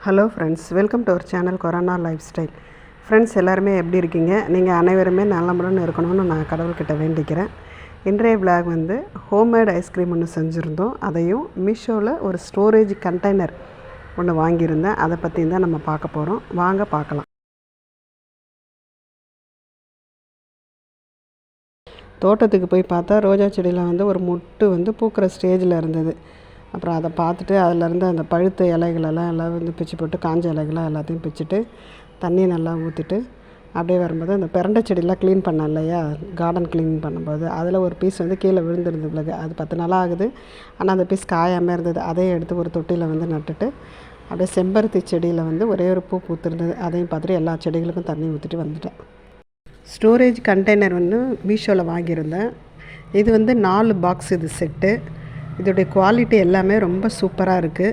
Hello friends, welcome to our channel corona lifestyle. Friends எல்லாருமே எப்படி இருக்கீங்க? நீங்கள் அனைவருமே நலமுடன் இருக்கணும்னு நான் கடவுள்கிட்ட வேண்டிக்கிறேன். இன்றைய விளாக் வந்து ஹோம்மேட் ஐஸ்கிரீம் ஒன்று செஞ்சுருந்தோம். அதையும் மீஷோவில் ஒரு ஸ்டோரேஜ் கண்டெய்னர் ஒன்று வாங்கியிருந்தேன். அதை பற்றி தான் நம்ம பார்க்க போகிறோம். வாங்க பார்க்கலாம். தோட்டத்துக்கு போய் பார்த்தா ரோஜா செடியில் வந்து ஒரு மொட்டு வந்து பூக்கிற ஸ்டேஜில் இருந்தது. அப்புறம் அதை பார்த்துட்டு அதிலேருந்து அந்த பழுத்த இலைகளெல்லாம் எல்லாம் வந்து பிச்சு போட்டு காஞ்ச இலைகளாக எல்லாத்தையும் பிச்சுட்டு தண்ணியை நல்லா ஊற்றிட்டு அப்படியே வரும்போது அந்த பிரண்டை செடியெலாம் க்ளீன் பண்ணேன் இல்லையா, கார்டன் க்ளீன் பண்ணும்போது அதில் ஒரு பீஸ் வந்து கீழே விழுந்துருந்தது பிறகு. அது 10 நாளாக ஆகுது. ஆனால் அந்த பீஸ் காயாமல் இருந்தது. அதையும் எடுத்து ஒரு தொட்டியில் வந்து நட்டுட்டு அப்படியே செம்பருத்தி செடியில் வந்து ஒரே ஒரு பூ பூத்துருந்தது. அதையும் பார்த்துட்டு எல்லா செடிகளுக்கும் தண்ணி ஊற்றிட்டு வந்துட்டேன். ஸ்டோரேஜ் கண்டெய்னர் வந்து மீஷோவில் வாங்கியிருந்தேன். இது வந்து 4 பாக்ஸ் இது செட்டு. இதோடைய குவாலிட்டி எல்லாமே ரொம்ப சூப்பராக இருக்குது.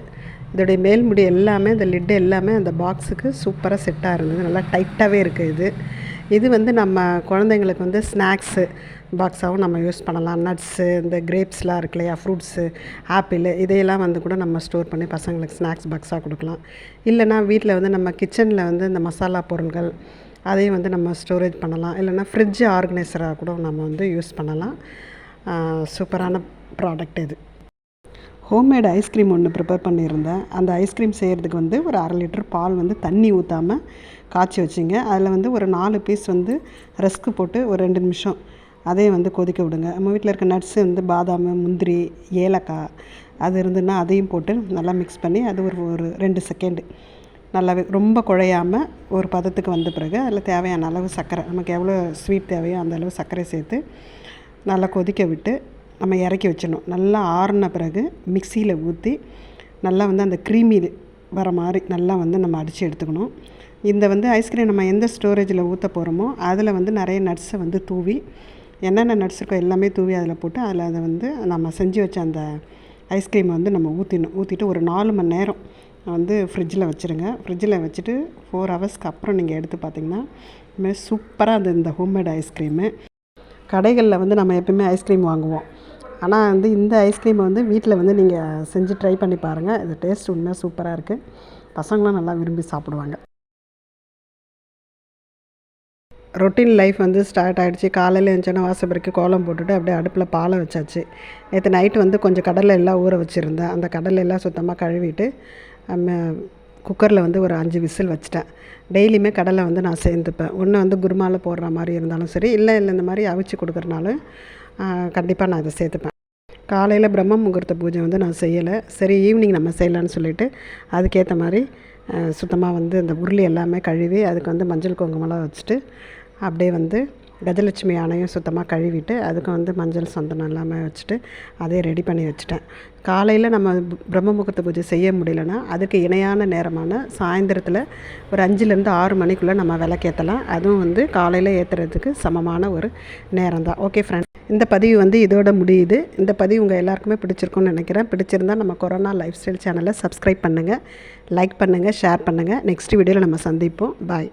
இதோடைய மேல்முடி எல்லாமே இந்த லிட்டு எல்லாமே அந்த பாக்ஸுக்கு சூப்பராக செட்டாக இருந்தது. நல்லா டைட்டாகவே இருக்குது. இது வந்து நம்ம குழந்தைங்களுக்கு வந்து ஸ்நாக்ஸு பாக்ஸாகவும் நம்ம யூஸ் பண்ணலாம். நட்ஸு, இந்த கிரேப்ஸ்லாம் இருக்கு இல்லையா, ஃப்ரூட்ஸு, ஆப்பிள், இதையெல்லாம் வந்து கூட நம்ம ஸ்டோர் பண்ணி பசங்களுக்கு ஸ்நாக்ஸ் பாக்ஸாக கொடுக்கலாம். இல்லைனா வீட்டில் வந்து நம்ம கிச்சனில் வந்து இந்த மசாலா பொருட்கள் அதையும் வந்து நம்ம ஸ்டோரேஜ் பண்ணலாம். இல்லைனா ஃப்ரிட்ஜ் ஆர்கனைசராக கூட நம்ம வந்து யூஸ் பண்ணலாம். சூப்பரான ப்ராடக்ட் இது. ஹோம்மேட் ஐஸ்கிரீம் ஒன்று ப்ரிப்பேர் பண்ணியிருந்தேன். அந்த ஐஸ்கிரீம் செய்கிறதுக்கு வந்து ஒரு 1/2 லிட்டர் பால் வந்து தண்ணி ஊற்றாமல் காய்ச்சி வச்சிங்க. அதில் வந்து ஒரு 4 பீஸ் வந்து ரஸ்க்கு போட்டு ஒரு 2 நிமிஷம் அதையும் வந்து கொதிக்க விடுங்க. நம்ம வீட்டில் இருக்க நட்ஸு வந்து பாதாம், முந்திரி, ஏலக்காய் அது இருந்துன்னா அதையும் போட்டு நல்லா மிக்ஸ் பண்ணி அது ஒரு 2 செகண்டு நல்லாவே ரொம்ப குழையாமல் ஒரு பதத்துக்கு வந்த பிறகு அதில் தேவையான அளவு சர்க்கரை, நமக்கு எவ்வளோ ஸ்வீட் தேவையோ அந்த அளவு சர்க்கரை சேர்த்து நல்லா கொதிக்க விட்டு நம்ம இறக்கி வச்சிடணும். நல்லா ஆறின பிறகு மிக்சியில் ஊற்றி நல்லா வந்து அந்த க்ரீமி வர மாதிரி நல்லா வந்து நம்ம அடித்து எடுத்துக்கணும். இந்த வந்து ஐஸ்கிரீம் நம்ம எந்த ஸ்டோரேஜில் ஊற்ற போகிறோமோ அதில் வந்து நிறைய நட்ஸை வந்து தூவி, என்னென்ன நட்ஸ் இருக்கோ எல்லாமே தூவி அதில் போட்டு அதில் அதை வந்து நம்ம செஞ்சு வச்ச அந்த ஐஸ்கிரீமை வந்து நம்ம ஊற்றிட்டு ஒரு 4 மணி நேரம் வந்து ஃப்ரிட்ஜில் வச்சுருங்க. ஃப்ரிட்ஜில் வச்சுட்டு 4 ஹவர்ஸ்க்கு அப்புறம் நீங்கள் எடுத்து பார்த்திங்கன்னா இதுமாதிரி சூப்பராக அது இந்த ஹோம்மேட் ஐஸ்கிரீமு. கடைகளில் வந்து நம்ம எப்போயுமே ஐஸ்கிரீம் வாங்குவோம். ஆனால் வந்து இந்த ஐஸ்கிரீமை வந்து வீட்டில் வந்து நீங்கள் செஞ்சு ட்ரை பண்ணி பாருங்கள். இது டேஸ்ட் உண்மையாக சூப்பராக இருக்குது. பசங்களும் நல்லா விரும்பி சாப்பிடுவாங்க. ரொட்டீன் லைஃப் வந்து ஸ்டார்ட் ஆகிடுச்சு. காலையில் எழுந்தோன்னா வாசப்படிக்கு கோலம் போட்டுட்டு அப்படியே அடுப்பில் பாலை வச்சாச்சு. நேற்று நைட்டு வந்து கொஞ்சம் கடலை எல்லாம் ஊற வச்சுருந்தேன். அந்த கடலை எல்லாம் சுத்தமாக கழுவிட்டு குக்கரில் வந்து ஒரு 5 விசில் வச்சுட்டேன். டெய்லியுமே கடலை வந்து நான் சேர்ந்துப்பேன். ஒன்று வந்து குருமாவில் போடுற மாதிரி இருந்தாலும் சரி, இல்லை இந்த மாதிரி அவிச்சு கொடுக்குறனாலும் கண்டிப்பாக நான் இதை சேர்த்துப்பேன். காலையில் பிரம்ம முகூர்த்த பூஜை வந்து நான் செய்யலை. சரி, ஈவினிங் நம்ம செய்யலான்னு சொல்லிவிட்டு அதுக்கேற்ற மாதிரி சுத்தமாக வந்து இந்த உருளி எல்லாமே கழுவி அதுக்கு வந்து மஞ்சள் குங்குமம்லாம் வச்சுட்டு அப்படியே வந்து கஜலட்சுமி யானையும் சுத்தமாக கழுவிட்டு அதுக்கு வந்து மஞ்சள் சந்தனம் எல்லாமே வச்சுட்டு அதே ரெடி பண்ணி வச்சுட்டேன். காலையில் நம்ம பிரம்ம முகூர்த்த பூஜை செய்ய முடியலன்னா அதுக்கு இணையான நேரமான சாயந்தரத்தில் ஒரு 5லேருந்து 6 மணிக்குள்ளே நம்ம விளக்கேற்றலாம். அதுவும் வந்து காலையில் ஏற்றுறதுக்கு சமமான ஒரு நேரம் தான். ஓகே ஃப்ரெண்ட்ஸ், இந்த பதிவு வந்து இதோட முடியுது. இந்த பதிவு உங்கள் எல்லாருக்குமே பிடிச்சிருக்குன்னு நினைக்கிறேன். பிடிச்சிருந்தால் நம்ம கொரோனா லைஃப் ஸ்டைல் சேனலை சப்ஸ்கிரைப் பண்ணுங்கள், லைக் பண்ணுங்கள், ஷேர் பண்ணுங்கள். நெக்ஸ்ட் வீடியோவில் நம்ம சந்திப்போம். பாய்.